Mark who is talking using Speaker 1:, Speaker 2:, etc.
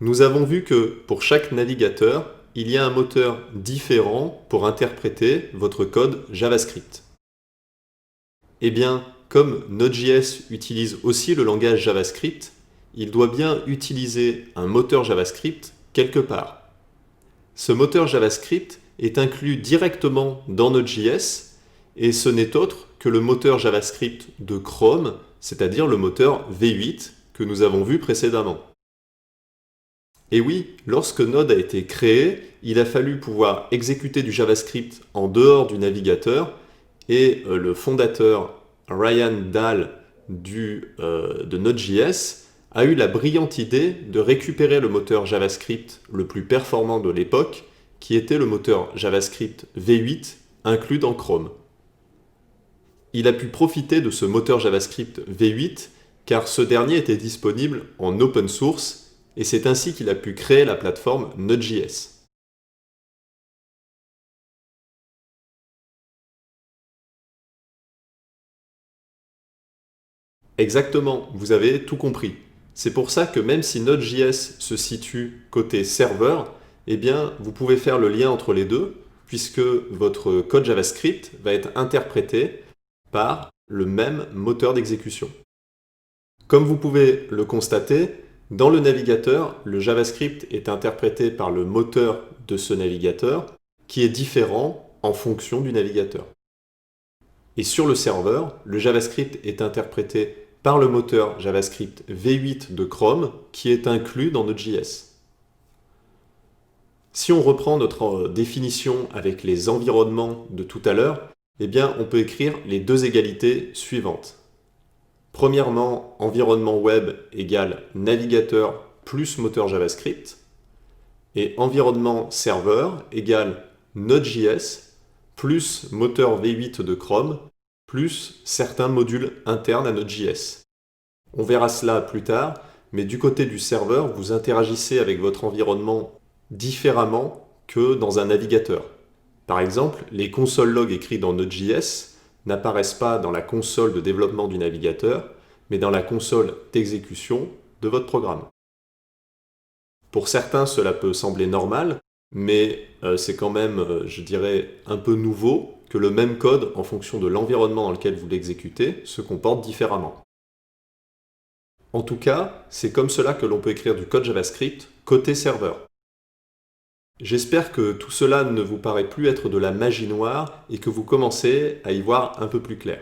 Speaker 1: Nous avons vu que pour chaque navigateur, il y a un moteur différent pour interpréter votre code JavaScript. Eh bien, comme Node.js utilise aussi le langage JavaScript, il doit bien utiliser un moteur JavaScript quelque part. Ce moteur JavaScript est inclus directement dans Node.js et ce n'est autre que le moteur JavaScript de Chrome, c'est-à-dire le moteur V8 que nous avons vu précédemment. Et oui, lorsque Node a été créé, il a fallu pouvoir exécuter du JavaScript en dehors du navigateur et le fondateur Ryan Dahl de Node.js a eu la brillante idée de récupérer le moteur JavaScript le plus performant de l'époque, qui était le moteur JavaScript V8 inclus dans Chrome. Il a pu profiter de ce moteur JavaScript V8 car ce dernier était disponible en open source et c'est ainsi qu'il a pu créer la plateforme Node.js. Exactement, vous avez tout compris. C'est pour ça que même si Node.js se situe côté serveur, eh bien, vous pouvez faire le lien entre les deux, puisque votre code JavaScript va être interprété par le même moteur d'exécution. Comme vous pouvez le constater, dans le navigateur, le JavaScript est interprété par le moteur de ce navigateur, qui est différent en fonction du navigateur. Et sur le serveur, le JavaScript est interprété par le moteur JavaScript V8 de Chrome, qui est inclus dans Node.js. Si on reprend notre définition avec les environnements de tout à l'heure, eh bien, on peut écrire les deux égalités suivantes. Premièrement, environnement web égale navigateur plus moteur JavaScript. Et environnement serveur égale Node.js plus moteur V8 de Chrome plus certains modules internes à Node.js. On verra cela plus tard, mais du côté du serveur, vous interagissez avec votre environnement différemment que dans un navigateur. Par exemple, les console logs écrits dans Node.js n'apparaissent pas dans la console de développement du navigateur, mais dans la console d'exécution de votre programme. Pour certains, cela peut sembler normal, mais c'est quand même, je dirais, un peu nouveau que le même code, en fonction de l'environnement dans lequel vous l'exécutez, se comporte différemment. En tout cas, c'est comme cela que l'on peut écrire du code JavaScript côté serveur. J'espère que tout cela ne vous paraît plus être de la magie noire et que vous commencez à y voir un peu plus clair.